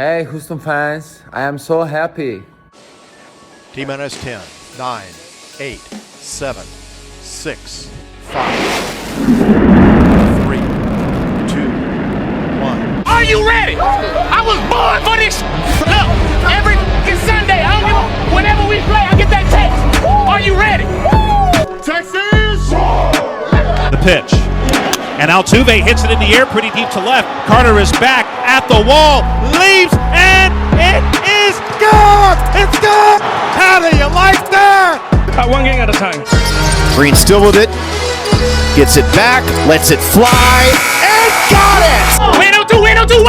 Hey, Houston fans, I am so happy. T minus 10, 9, 8, 7, 6, 5, 3, 2, 1. Are you ready? I was born for this. Look, every Sunday, whenever we play, I get that text. Are you ready? Texas! The pitch. And Altuve hits it in the air pretty deep to left. Carter is back at the wall, leaves, and it is gone! It's gone! How do you like that? One game at a time. Green still with it. Gets it back, lets it fly, and got it! Win on two, win on two,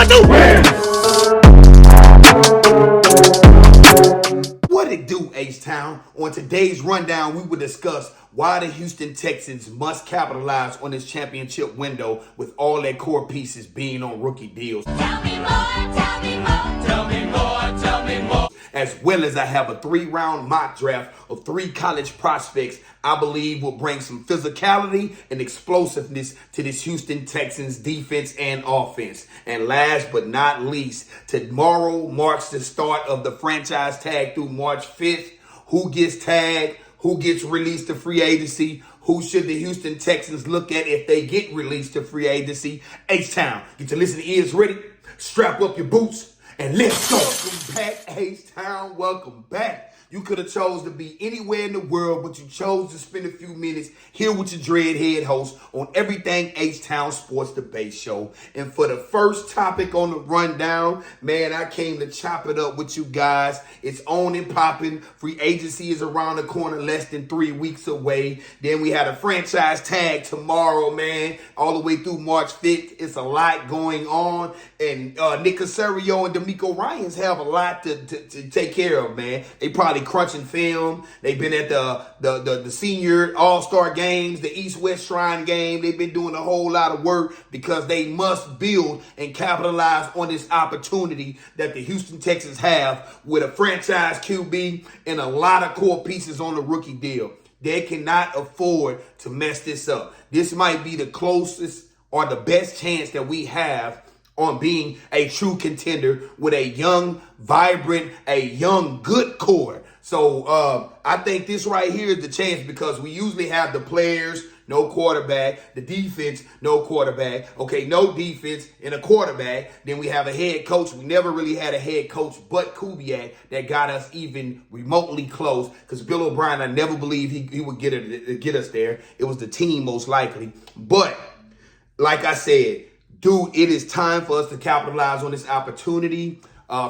1-2. What it do, H-Town? On today's rundown, we will discuss why the Houston Texans must capitalize on this championship window with all their core pieces being on rookie deals. Tell me more, tell me more, tell me more, tell me more. As well as I have a 3-round mock draft of 3 college prospects I believe will bring some physicality and explosiveness to this Houston Texans defense and offense. And last but not least, tomorrow marks the start of the franchise tag through March 5th. Who gets tagged? Who gets released to free agency? Who should the Houston Texans look at if they get released to free agency? H-Town, get your listening ears ready. Strap up your boots and let's go. Welcome back, H-Town. Welcome back. You could have chose to be anywhere in the world, but you chose to spend a few minutes here with your dreadhead host on everything H-Town Sports Debate Show. And for the first topic on the rundown, man, I came to chop it up with you guys. It's on and popping. Free agency is around the corner, less than 3 weeks away. Then we had a franchise tag tomorrow, man, all the way through March 5th. It's a lot going on. And Nick Caserio and D'Amico Ryans have a lot to take care of, man. They probably crunching film. They've been at the senior all-star games, the East-West Shrine game. They've been doing a whole lot of work because they must build and capitalize on this opportunity that the Houston Texans have with a franchise QB and a lot of core pieces on the rookie deal. They cannot afford to mess this up. This might be the closest or the best chance that we have on being a true contender with a young, vibrant, a young, good core. So I think this right here is the chance because we usually have the players, no quarterback, the defense, no quarterback. Okay, no defense and a quarterback. Then we have a head coach. We never really had a head coach but Kubiak that got us even remotely close because Bill O'Brien, I never believed he would get us there. It was the team most likely. But like I said, dude, it is time for us to capitalize on this opportunity.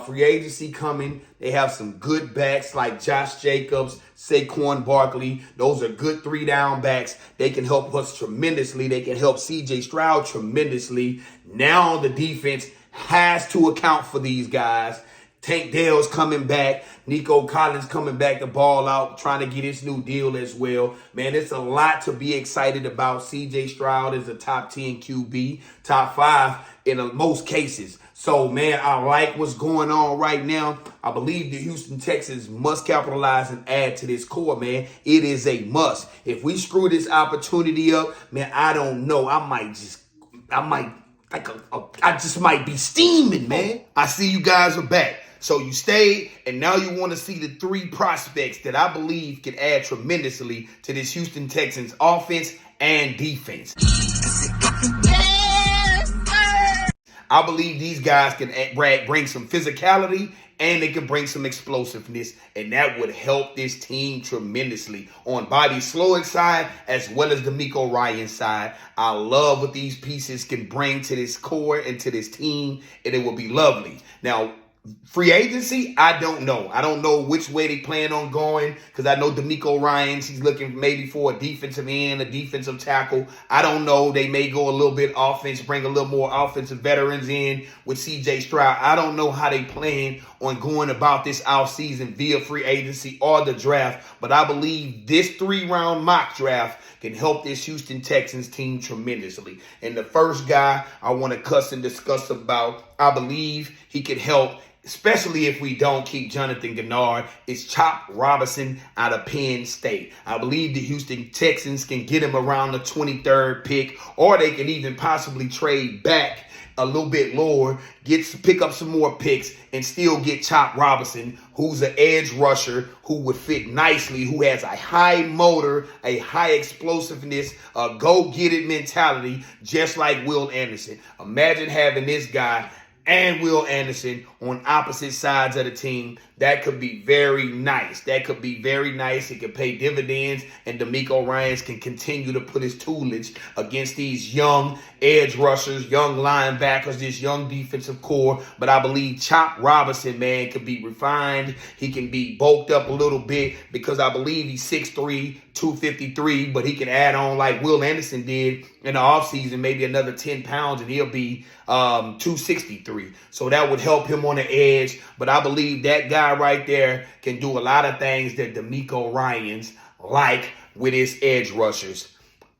Free agency coming. They have some good backs like Josh Jacobs, Saquon Barkley. Those are good 3-down backs. They can help us tremendously. They can help C.J. Stroud tremendously. Now the defense has to account for these guys. Tank Dell's coming back. Nico Collins coming back to ball out, trying to get his new deal as well. Man, it's a lot to be excited about. C.J. Stroud is a top 10 QB, top 5 in most cases. So, man, I like what's going on right now. I believe the Houston Texans must capitalize and add to this core, man. It is a must. If we screw this opportunity up, man, I don't know. I just might be steaming, man. I see you guys are back. So you stayed, and now you want to see the 3 prospects that I believe can add tremendously to this Houston Texans offense and defense. I believe these guys can bring some physicality and they can bring some explosiveness, and that would help this team tremendously on Bobby Slowick's side as well as D'Amico Ryans' side. I love what these pieces can bring to this core and to this team, and it will be lovely. Now, free agency, I don't know. I don't know which way they plan on going because I know D'Amico Ryans, he's looking maybe for a defensive end, a defensive tackle. I don't know. They may go a little bit offense, bring a little more offensive veterans in with C.J. Stroud. I don't know how they plan on going about this offseason via free agency or the draft, but I believe this 3-round mock draft can help this Houston Texans team tremendously. And the first guy I want to cuss and discuss about, I believe he could help, especially if we don't keep Jonathan Gennard, is Chop Robinson out of Penn State. I believe the Houston Texans can get him around the 23rd pick, or they can even possibly trade back a little bit lower, pick up some more picks, and still get Chop Robinson, who's an edge rusher who would fit nicely, who has a high motor, a high explosiveness, a go-get-it mentality, just like Will Anderson. Imagine having this guy and Will Anderson on opposite sides of the team. That could be very nice. That could be very nice. It could pay dividends, and DeMeco Ryans can continue to put his toolage against these young edge rushers, young linebackers, this young defensive core. But I believe Chop Robinson, man, could be refined. He can be bulked up a little bit because I believe he's 6'3", 253, but he can add on like Will Anderson did in the offseason, maybe another 10 pounds, and he'll be 263. So that would help him on the edge. But I believe that guy right there can do a lot of things that DeMeco Ryans like with his edge rushers.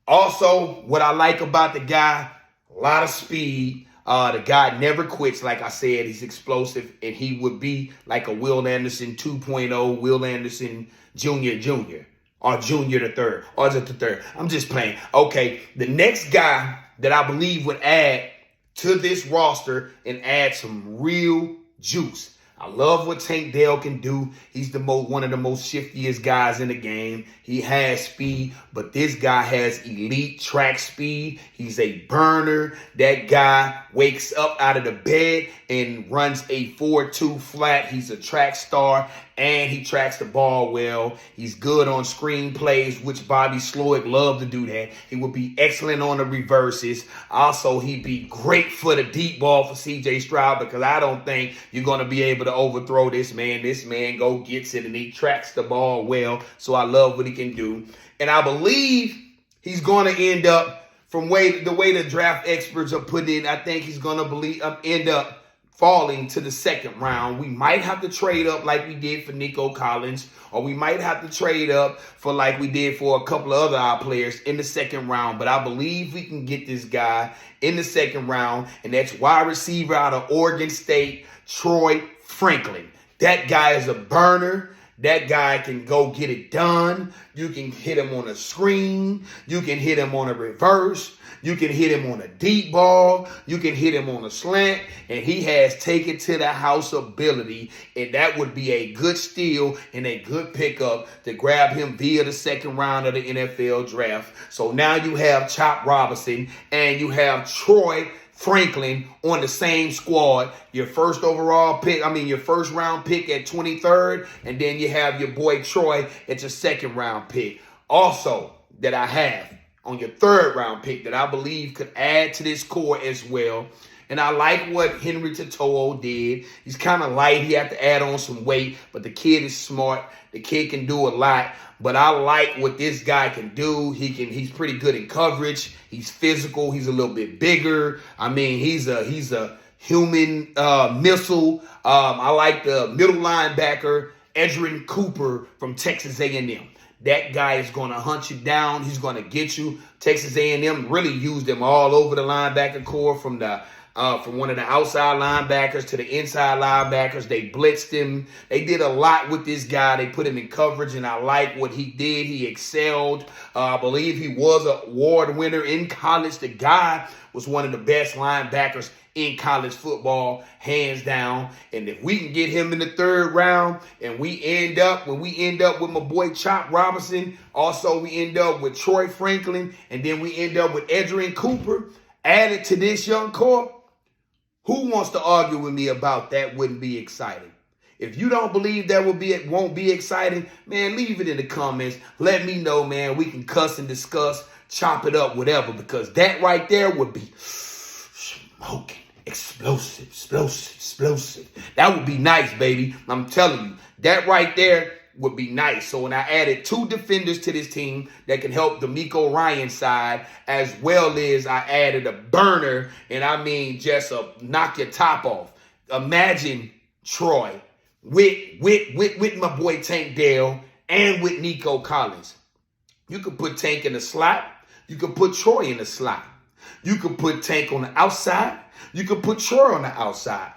Also, what I like about the guy, a lot of speed. The guy never quits. Like I said, he's explosive, and he would be like a Will Anderson 2.0, Will Anderson Jr., or Junior the third, or is it the third? I'm just playing. Okay, the next guy that I believe would add to this roster and add some real juice. I love what Tank Dell can do. He's one of the most shiftiest guys in the game. He has speed, but this guy has elite track speed. He's a burner. That guy wakes up out of the bed and runs a 4.2 flat. He's a track star, and he tracks the ball well. He's good on screen plays, which Bobby Slowick loved to do that. He would be excellent on the reverses. Also, he'd be great for the deep ball for C.J. Stroud, because I don't think you're going to be able to overthrow this man. This man gets it, and he tracks the ball well. So I love what he can do. And I believe he's going to end up, from the way the draft experts are putting in, I think he's going to end up falling to the second round. We might have to trade up like we did for Nico Collins, or we might have to trade up for like we did for a couple of other players in the second round. But I believe we can get this guy in the second round, and that's wide receiver out of Oregon State, Troy Franklin. That guy is a burner. That guy can go get it done. You can hit him on a screen. You can hit him on a reverse. You can hit him on a deep ball. You can hit him on a slant. And he has taken to the house ability. And that would be a good steal and a good pickup to grab him via the second round of the NFL draft. So now you have Chop Robinson and you have Troy Franklin on the same squad. Your first round pick at 23rd, and then you have your boy Troy at your second round pick. Also, that I have on your third round pick that I believe could add to this core as well. And I like what Henry To'o did. He's kind of light. He had to add on some weight, but the kid is smart. The kid can do a lot. But I like what this guy can do. He's pretty good in coverage. He's physical. He's a little bit bigger. I mean, he's a human missile. I like the middle linebacker, Edgerrin Cooper from Texas A&M. That guy is going to hunt you down. He's going to get you. Texas A&M really used him all over the linebacker core, from one of the outside linebackers to the inside linebackers. They blitzed him. They did a lot with this guy. They put him in coverage, and I like what he did. He excelled. I believe he was an award winner in college. The guy was one of the best linebackers in college football, hands down. And if we can get him in the third round, and when we end up with my boy Chop Robinson, also we end up with Troy Franklin, and then we end up with Edgerrin Cooper added to this young core, who wants to argue with me about that wouldn't be exciting? If you don't believe that won't be exciting, man, leave it in the comments. Let me know, man. We can cuss and discuss, chop it up, whatever, because that right there would be smoking. Explosive. That would be nice, baby. I'm telling you, that right there would be nice. So when I added two defenders to this team that can help DeMeco Ryans' side, as well as I added a burner, and I mean just a knock your top off. Imagine Troy with my boy Tank Dell and with Nico Collins. You could put Tank in the slot. You could put Troy in the slot. You could put Tank on the outside. You could put Troy on the outside.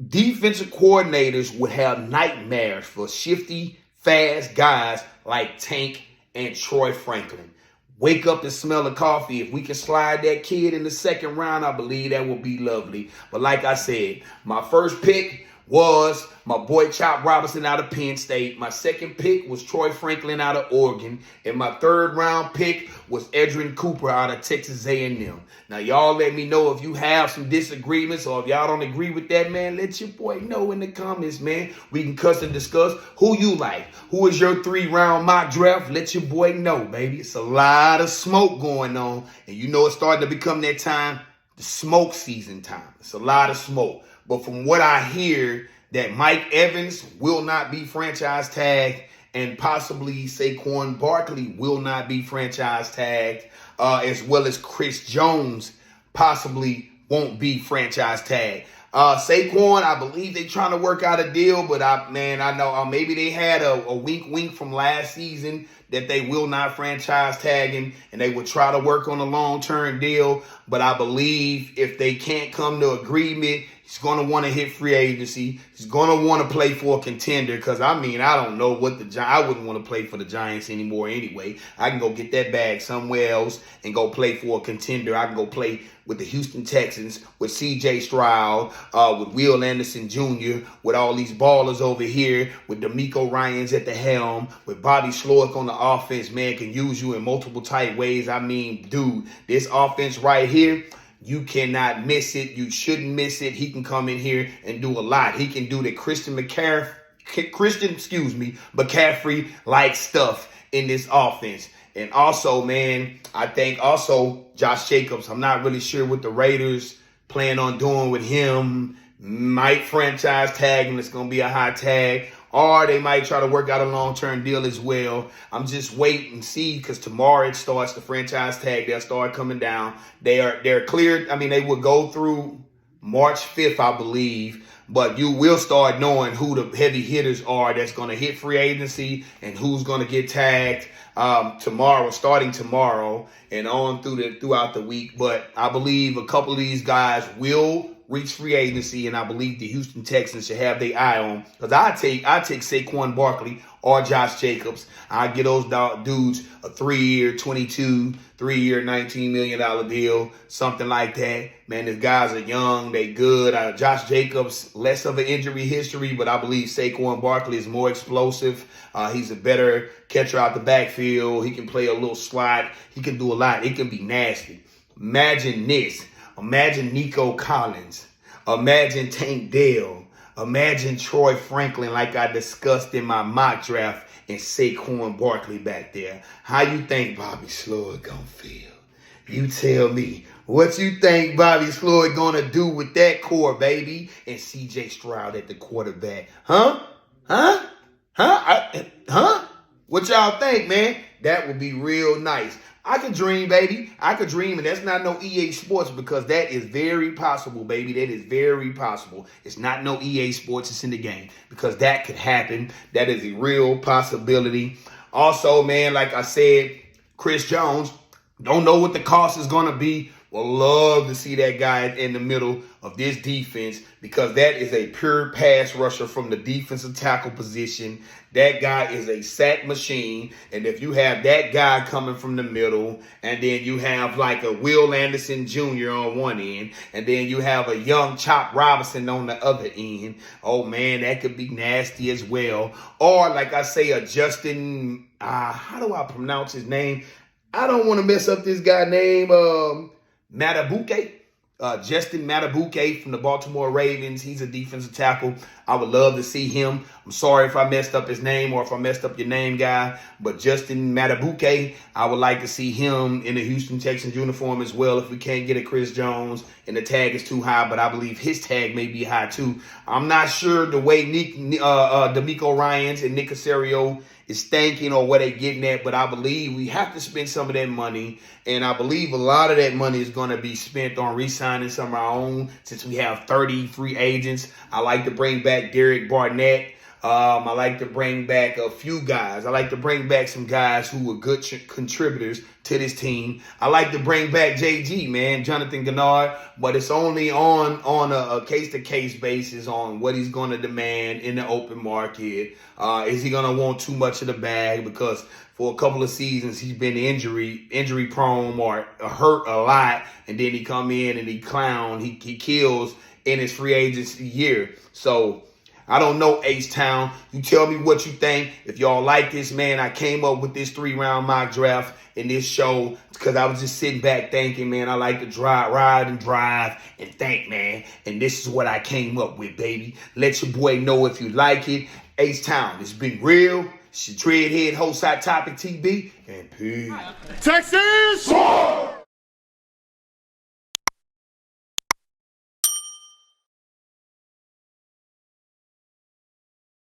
Defensive coordinators would have nightmares for shifty, fast guys like Tank and Troy Franklin. wake up and smell the coffee. If we can slide that kid in the second round, I believe that will be lovely. But like I said, my first pick was my boy Chop Robinson out of Penn State. My second pick was Troy Franklin out of Oregon. And my third round pick was Edrin Cooper out of Texas A&M. Now, y'all let me know if you have some disagreements or if y'all don't agree with that, man. Let your boy know in the comments, man. We can cuss and discuss who you like. Who is your 3-round mock draft? Let your boy know, baby. It's a lot of smoke going on. And you know it's starting to become that time, the smoke season time. It's a lot of smoke. But from what I hear, that Mike Evans will not be franchise tagged and possibly Saquon Barkley will not be franchise tagged, as well as Chris Jones possibly won't be franchise tagged. Saquon, I believe they're trying to work out a deal, but I know maybe they had a wink from last season that they will not franchise tag him and they will try to work on a long-term deal. But I believe if they can't come to agreement, he's going to want to hit free agency. He's going to want to play for a contender because, I don't know what I wouldn't want to play for the Giants anymore anyway. I can go get that bag somewhere else and go play for a contender. I can go play with the Houston Texans, with C.J. Stroud, with Will Anderson Jr., with all these ballers over here, with D'Amico Ryans at the helm, with Bobby Slowick on the offense, man, can use you in multiple tight ways. Dude, this offense right here, you cannot miss it. You shouldn't miss it. He can come in here and do a lot. He can do the Christian McCaffrey-like stuff in this offense. And also, man, I think also Josh Jacobs, I'm not really sure what the Raiders plan on doing with him. Might franchise tag him. It's going to be a high tag. Or they might try to work out a long-term deal as well. I'm just waiting and see because tomorrow it starts the franchise tag. They'll start coming down. They're cleared. They will go through March 5th, I believe. But you will start knowing who the heavy hitters are that's going to hit free agency and who's going to get tagged starting tomorrow and on throughout the week. But I believe a couple of these guys will reach free agency, and I believe the Houston Texans should have their eye on. Because I take Saquon Barkley or Josh Jacobs. I get those dudes a 3-year, $3-year, $19 million deal, something like that. Man, these guys are young. They good. Josh Jacobs, less of an injury history, but I believe Saquon Barkley is more explosive. He's a better catcher out the backfield. He can play a little slot. He can do a lot. It can be nasty. Imagine this. Imagine Nico Collins. Imagine Tank Dell. Imagine Troy Franklin like I discussed in my mock draft and Saquon Barkley back there. How you think Bobby Slowick gonna feel? You tell me. What you think Bobby Slowick gonna do with that core, baby? And C.J. Stroud at the quarterback. Huh? What y'all think, man? That would be real nice. I could dream, baby. I could dream, and that's not no EA Sports because that is very possible, baby. That is very possible. It's not no EA Sports. It's in the game because that could happen. That is a real possibility. Also, man, like I said, Chris Jones, don't know what the cost is going to be. Will love to see that guy in the middle of this defense because that is a pure pass rusher from the defensive tackle position. That guy is a sack machine. And if you have that guy coming from the middle, and then you have like a Will Anderson Jr. on one end, and then you have a young Chop Robinson on the other end, oh man, that could be nasty as well. Or like I say, a Justin, how do I pronounce his name? I don't want to mess up this guy's name. Matabuke. Justin Matabuke from the Baltimore Ravens. He's a defensive tackle. I would love to see him. I'm sorry if I messed up his name or if I messed up your name, guy. But Justin Matabuke, I would like to see him in the Houston Texans uniform as well if we can't get a Chris Jones and the tag is too high. But I believe his tag may be high too. I'm not sure the way D'Amico Ryans and Nick Caserio is thinking or what they're getting at, but I believe we have to spend some of that money, and I believe a lot of that money is going to be spent on re-signing some of our own since we have 30 free agents. I like to bring back Derek Barnett. I like to bring back a few guys. I like to bring back some guys who were good contributors to this team. I like to bring back JG, man, Jonathan Gennard, but it's only on a case-to-case basis on what he's going to demand in the open market. Is he going to want too much of the bag? Because for a couple of seasons, he's been injury prone or hurt a lot, and then he come in and he kills in his free agency year. So I don't know, H-Town. You tell me what you think. If y'all like this, man, I came up with this 3-round mock draft in this show because I was just sitting back thinking, man, I like to ride and think, man. And this is what I came up with, baby. Let your boy know if you like it. H-Town, it's been real. It's your Dreadhead host, Hot Topic TB, and peace. Texas!